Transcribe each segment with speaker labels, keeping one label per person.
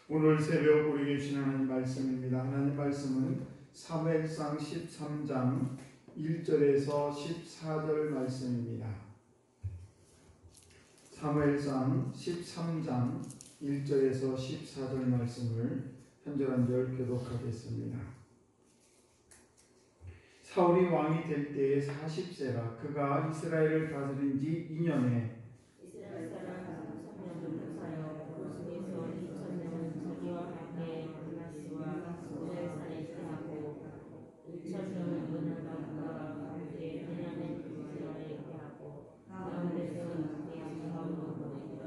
Speaker 1: 오늘 새벽 우리에게 주신 하나님 말씀입니다. 하나님 말씀은 사무엘상 13장 1절에서 14절 말씀입니다. 사무엘상 13장 1절에서 14절 말씀을 한 절 한 절 교독하겠습니다. 사울이 왕이 될 때에 40세라. 그가 이스라엘을 다스린 지 2년에
Speaker 2: 이스라엘 사람 3년을 목사여 고승에서 2000년 자기와 함께 블라시와 모델산에 있하고 2000년을 은하단과 함께 베냐민 블라시에 있하고 가운데서 사울로 보내니라.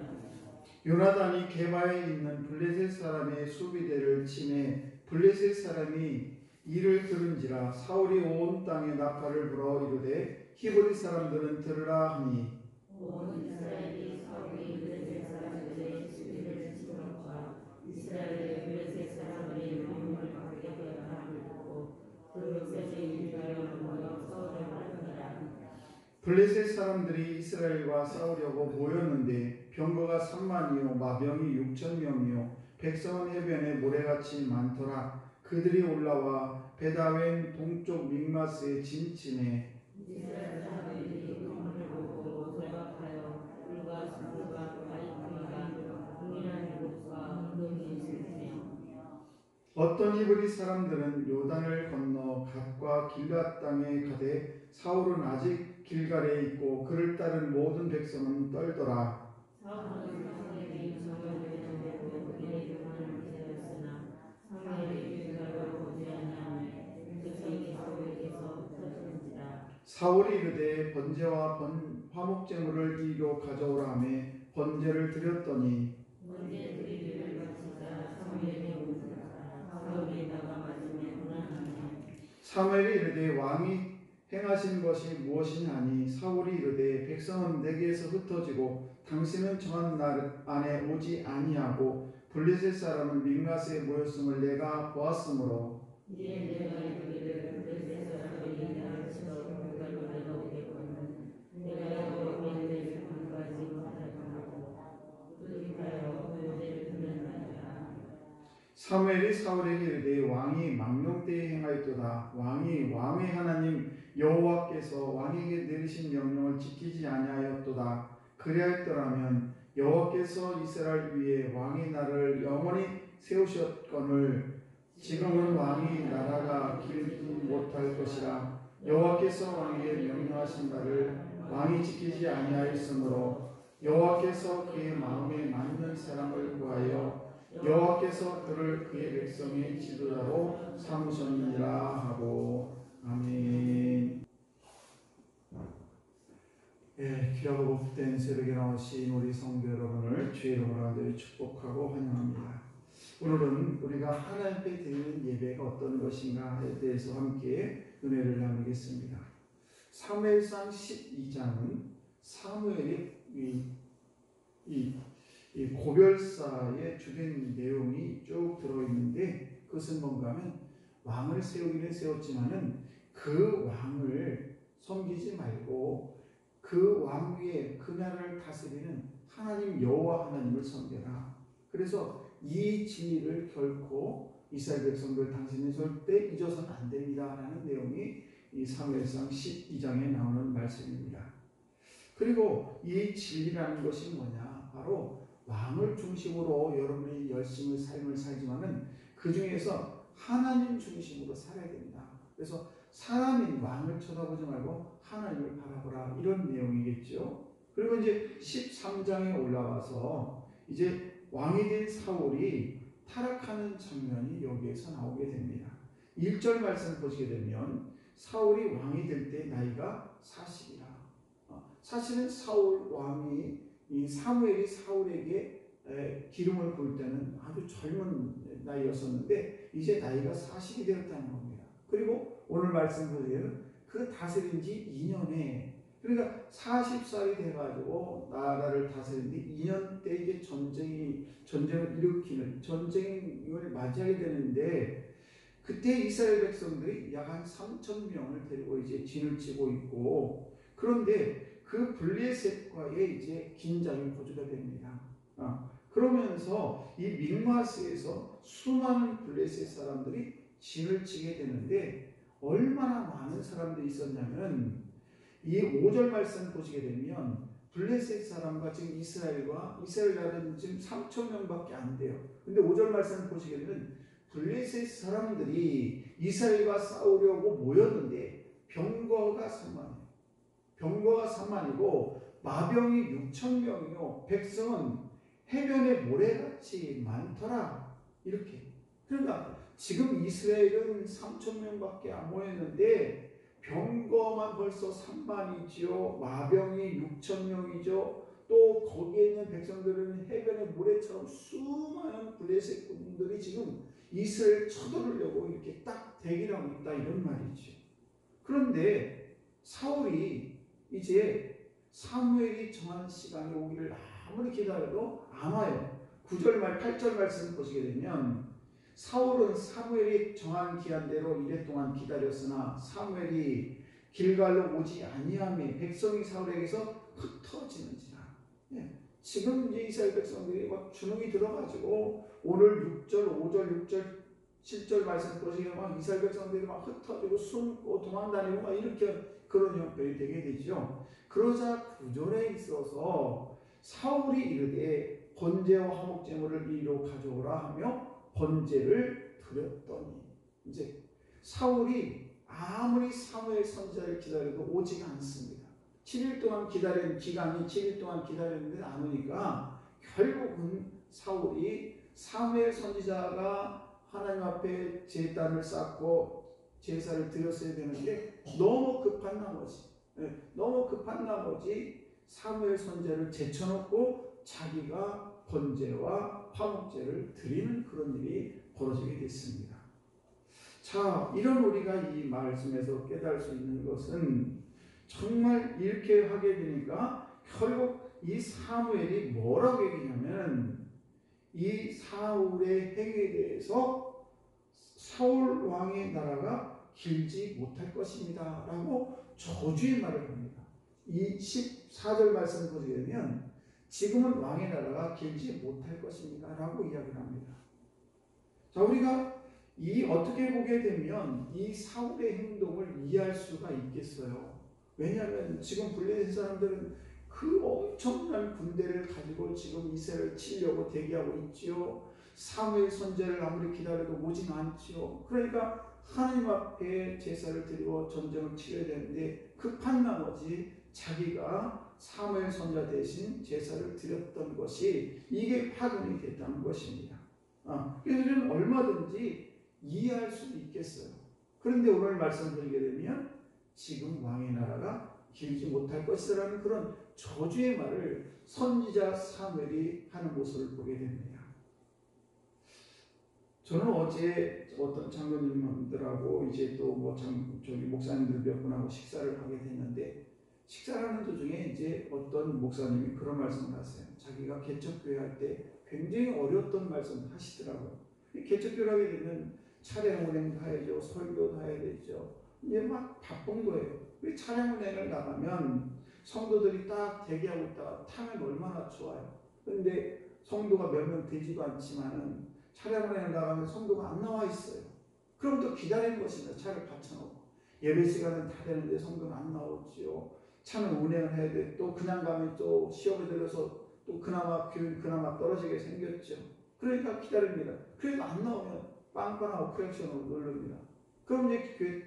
Speaker 1: 요나단이 게바에 있는 블레셋 사람의 수비대를 치매 블레셋 사람이 이를 들은지라. 사울이 온 땅에 나팔을 불어 이르되 히브리 사람들은 들으라 하니
Speaker 2: 온 이스라엘이 사울이 블레셋 사람들의 수비를 치므로와 이스라엘의 블레셋 사람들의 명령을 받게 되었다함을 듣고 블레셋의 유다로 모여 사울을 맞으니라.
Speaker 1: 블레셋 사람들이 이스라엘과 싸우려고 모였는데 병거가 3만이요 마병이 6,000명이요 백성은 해변에 모래같이 많더라. 그들이 올라와 베다웬 동쪽 믹마스에 진침해
Speaker 2: 이스라엘 사람들이 그물을 보고 돌박하여 불과 수풀과 바리크가 동일한 곳과 은동이 있으며
Speaker 1: 어떤 히브리 사람들은 요단을 건너 갓과 길앗 땅에 가되 사울은 아직 길갈에 있고 그를 따른 모든 백성은 떨더라.
Speaker 2: 사울은 사무엘이 정을 내려내고 그의 요한을 기다렸으나 사무엘이 길갈로 오지 아니하매 백성이 사울에게서 흩어지는지라.
Speaker 1: 사울이 이르되 번제와 화목제물을 이리로 가져오라 하며 번제를 드렸더니
Speaker 2: 번제 드리기를 마치자 사무엘이 오니라. 사울이 나가 맞으며 고난하며
Speaker 1: 사무엘이 이르되 왕이 행하신 것이 무엇이냐 하니 사울이 이르되 백성은 내게에서 흩어지고 당신은 정한 날 안에 오지 아니하고 블레셋 사람은 mikmas에 모였음을 내가 보았으므로
Speaker 2: 이에 내가 이르기를 블레셋 사람이 나를 치러 공갈로 내려오겠거늘 내가 여호와의 은혜를 간과하지 못할 것이고 부득이하여 그들을 듣는다니라.
Speaker 1: 사무엘이 사울에게 이르되 왕이 망령 때에 행하였도다. 왕이 왕의 하나님 여호와께서 왕에게 내리신 명령을 지키지 아니하였도다. 그리하였더라면 여호와께서 이스라엘 위에 왕의 날을 영원히 세우셨거늘 지금은 왕이 나라가 길지 못할 것이라. 여호와께서 왕에게 명령하신 바를 왕이 지키지 아니하였으므로 여호와께서 그의 마음에 맞는 사람을 구하여 여호와께서 그를 그의 백성의 지도자로 삼으셨느니라 하고. 아멘. 귀하고 복된 새벽에 나오신 우리 성도 여러분을 주의 이름으로 간절히 축복하고 환영합니다. 오늘은 우리가 하나님 앞에 드리는 예배가 어떤 것인가에 대해서 함께 은혜를 나누겠습니다. 사무엘상 12장은 사무엘의 이 고별사의 주된 내용이 쭉 들어있는데, 그것은 뭔가 하면 왕을 세우기는 세웠지만은 그 왕을 섬기지 말고 그 왕 위에 그 나라를 다스리는 하나님 여호와 하나님을 섬겨라. 그래서 이 진리를 결코 이스라엘 백성들 당신이 절대 잊어서는 안 됩니다 라는 내용이 이 사무엘상 12장에 나오는 말씀입니다. 그리고 이 진리라는 것이 뭐냐, 바로 왕을 중심으로 여러분이 열심히 삶을 살지만은 그 중에서 하나님 중심으로 살아야 됩니다. 그래서 사람인 왕을 쳐다보지 말고 하나님을 바라보라, 이런 내용이겠죠. 그리고 이제 13장에 올라와서 이제 왕이 된 사울이 타락하는 장면이 여기에서 나오게 됩니다. 1절 말씀 보시게 되면 사울이 왕이 될 때 나이가 40이라. 사실은 사울 왕이 이 사무엘이 사울에게 기름을 부을 때는 아주 젊은 나이였었는데 이제 나이가 40이 되었다는 겁니다. 그리고 오늘 말씀 보시면 그 다스린 지 2년에, 그러니까 40살이 돼가지고 나라를 다스리는데 2년 때 이제 전쟁을 일으키는, 전쟁을 맞이하게 되는데, 그때 이스라엘 백성들이 약 한 3,000명을 데리고 이제 진을 치고 있고, 그런데 그 블레셋과의 이제 긴장이 고조가 됩니다. 그러면서 이 mikmas에서 수많은 블레셋 사람들이 진을 치게 되는데, 얼마나 많은 사람들이 있었냐면, 이 5절 말씀 보시게 되면 블레셋 사람과 지금 이스라엘 나라는 지금 3,000명밖에 안 돼요. 근데 5절 말씀 보시게 되면 블레셋 사람들이 이스라엘과 싸우려고 모였는데 병거가 3만이에요. 병거가 3만이고 마병이 6,000명이요 백성은 해변에 모래같이 많더라. 이렇게. 그러니까 지금 이스라엘은 3,000명밖에 안 모였는데 병거만 벌써 3만이지요. 마병이 6,000명이죠. 또 거기에 있는 백성들은 해변의 모래처럼 수많은 블레셋 군들이 지금 이스라엘 쳐들으려고 이렇게 딱 대기를 하고 있다, 이런 말이죠. 그런데 사울이 이제 사무엘이 정한 시간이 오기를 아무리 기다려도 안 와요. 8절 말씀 보시게 되면 사울은 사무엘이 정한 기한대로 이랫동안 기다렸으나 사무엘이 길갈로 오지 아니하며 백성이 사울에게서 흩어지는지라. 지금 이제 이스라엘 백성들이 막 주눅이 들어가지고 오늘 6절, 5절, 6절, 7절 말씀 보시면 막 이스라엘 백성들이 막 흩어지고 숨고 도망다니고 막 이렇게 그런 형편이 되게 되죠. 그러자 9절에 있어서 사울이 이르되 번제와 화목제물을 이리로 가져오라 하며 번제를 드렸더니, 이제 사울이 아무리 사무엘 선지자를 기다려도 오지가 않습니다. 7일 동안 기다린 기간이 7일 동안 기다렸는데 안 오니까 결국은 사울이 사무엘 선지자가 하나님 앞에 제단을 쌓고 제사를 드렸어야 되는데 너무 급한 나머지 사무엘 선지자를 제쳐놓고 자기가 번제와 화목제를 드리는 그런 일이 벌어지게 됐습니다. 자, 이런 우리가 이 말씀에서 깨달을 수 있는 것은 정말 이렇게 하게 되니까 결국 이 사무엘이 뭐라고 얘기냐면 이 사울의 행위에 대해서 사울 왕의 나라가 길지 못할 것입니다 라고 저주의 말을 합니다. 이 14절 말씀을 보게 되면 지금은 왕의 나라가 길지 못할 것입니다 라고 이야기를 합니다. 자, 우리가 이 어떻게 보게 되면 이 사울의 행동을 이해할 수가 있겠어요. 왜냐하면 지금 블레셋 사람들은 그 엄청난 군대를 가지고 지금 이스라엘을 치려고 대기하고 있지요. 사무엘 선지자를 아무리 기다려도 오진 않지요. 그러니까 하나님 앞에 제사를 드리고 전쟁을 치러야 되는데 급한 나머지 자기가 사무엘 선지자 대신 제사를 드렸던 것이 이게 파근이 됐다는 것입니다. 그래서 우리는 얼마든지 이해할 수 있겠어요. 그런데 오늘 말씀드리게 되면 지금 왕의 나라가 길지 못할 것이라는 그런 저주의 말을 선지자 사무엘이 하는 모습을 보게 됩니다. 저는 어제 어떤 장로님들하고 이제 또 목사님들 몇 분하고 식사를 하게 됐는데 식사하는 도중에 이제 어떤 목사님이 그런 말씀을 하세요. 자기가 개척교회 할 때 굉장히 어려웠던 말씀을 하시더라고요. 개척교회 하게 되면 차량 운행도 해야죠, 설교도 해야 되죠. 이제 막 바쁜 거예요. 차량 운행을 나가면 성도들이 딱 대기하고 있다가 타면 얼마나 좋아요. 그런데 성도가 몇 명 되지도 않지만은 차량 운행을 나가면 성도가 안 나와 있어요. 그럼 또 기다리는 것입니다. 차를 받쳐놓고 예배 시간은 다 되는데 성도는 안 나오지요. 차는 운행을 해야 돼. 또 그냥 가면 또 시험에 들어서 또 그나마 교육 그나마 떨어지게 생겼죠. 그러니까 기다립니다. 그래도 안 나오면 빵빵하고 크랙션으로 누릅니다. 그럼 이제 교회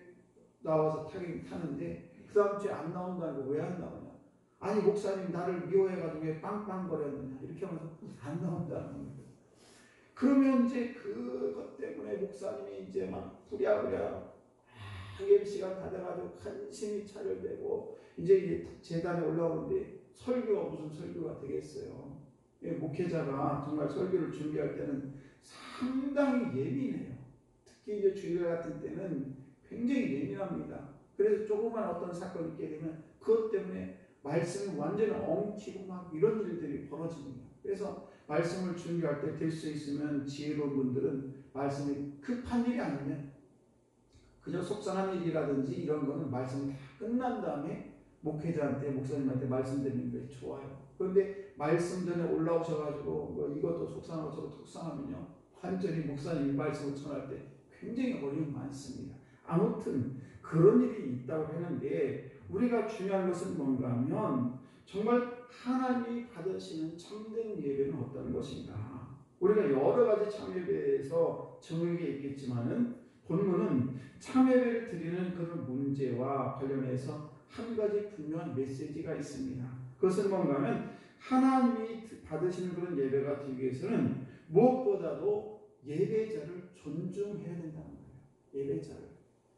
Speaker 1: 나와서 타긴 타는데 그 다음 주에 안 나온다는 거 왜 안 나오냐? 아니 목사님 나를 미워해가지고 왜 빵빵거렸느냐? 이렇게 하면서 안 나온다는 겁니다. 그러면 이제 그것 때문에 목사님이 이제 막 부랴부랴 예배 시간 다 돼가지고 간신히 차를 대고 이제 재단에 올라오는데 설교가 무슨 설교가 되겠어요. 목회자가 정말 설교를 준비할 때는 상당히 예민해요. 특히 이제 주일 같은 때는 굉장히 예민합니다. 그래서 조그만 어떤 사건이 있게 되면 그것 때문에 말씀이 완전히 엉키고 막 이런 일들이 벌어집니다. 그래서 말씀을 준비할 때 될 수 있으면 지혜로운 분들은 말씀이 급한 일이 아니면 그저 속상한 일이라든지 이런 거는 말씀이 다 끝난 다음에 목회자한테 목사님한테 말씀드리는 게 좋아요. 그런데 말씀 전에 올라오셔가지고 뭐 이것도 속상하고 저것도 속상하면요 완전히 목사님이 말씀을 전할 때 굉장히 어려움이 많습니다. 아무튼 그런 일이 있다고 하는데 우리가 중요한 것은 뭔가 하면 정말 하나님이 받으시는 참된 예배는 어떤 것인가. 우리가 여러 가지 참예배에서 정의가 있겠지만은 본문은 참예배를 드리는 그런 문제와 관련해서 한 가지 분명한 메시지가 있습니다. 그것은 뭔가 하면 하나님이 받으시는 그런 예배가 되기 위해서는 무엇보다도 예배자를 존중해야 된다는 거예요. 예배자를.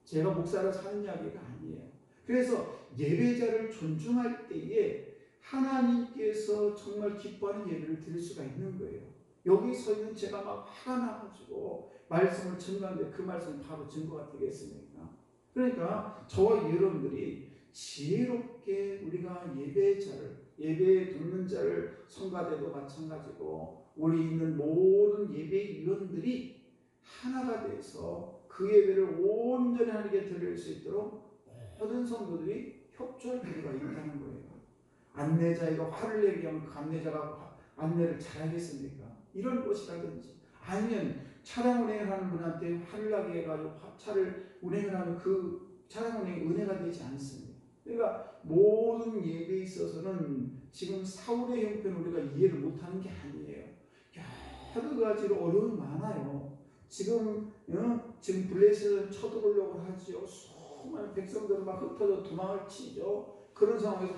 Speaker 1: 제가 목사라서 하는 이야기가 아니에요. 그래서 예배자를 존중할 때에 하나님께서 정말 기뻐하는 예배를 드릴 수가 있는 거예요. 여기 서 있는 제가 막 화가 나가지고 말씀을 증거하는데 그 말씀은 바로 증거가 되겠습니까? 그러니까 저와 여러분들이 지혜롭게 우리가 예배 돕는 자를 성가대도 마찬가지고 우리 있는 모든 예배위원들이 하나가 돼서 그 예배를 온전히 하나님께 드릴 수 있도록 모든 성도들이 협조할 필요가 있다는 거예요. 안내자가 화를 내게 하면 그 안내자가 안내를 잘하겠습니까? 이런 것이라든지 아니면 차량 운행을 하는 분한테 화를 나게 해가지고 차를 운행을 하면 그 차량 운행이 은혜가 되지 않습니다. 그러니까 모든 예배에 있어서는 지금 사울의 형편을 우리가 이해를 못하는 게 아니에요. 여러 가지로 어려움이 많아요. 지금 블레셋을 쳐들어오려고 하죠. 수많은 백성들은 막 흩어져 도망을 치죠. 그런 상황에서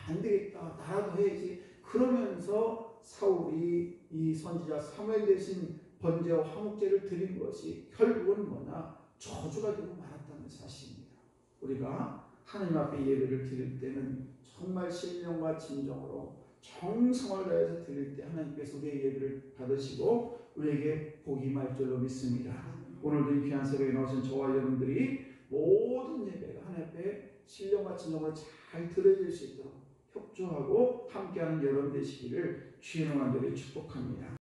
Speaker 1: 안 되겠다, 나라도 해야지. 그러면서 사울이 이 선지자 사무엘 대신 번제와 화목제를 드린 것이 결국은 뭐냐? 저주가 되고 말았다는 사실입니다. 우리가 하나님 앞에 예배를 드릴 때는 정말 신령과 진정으로 정성을 다해서 드릴 때 하나님께서 우리의 예배를 받으시고 우리에게 복이 임할 줄로 믿습니다. 오늘도 이 귀한 새벽에 나오신 저와 여러분들이 모든 예배가 하나님 앞에 신령과 진정으로 잘 드려질 수 있도록 협조하고 함께하는 여러분 되시기를 주의 이름으로 축복합니다.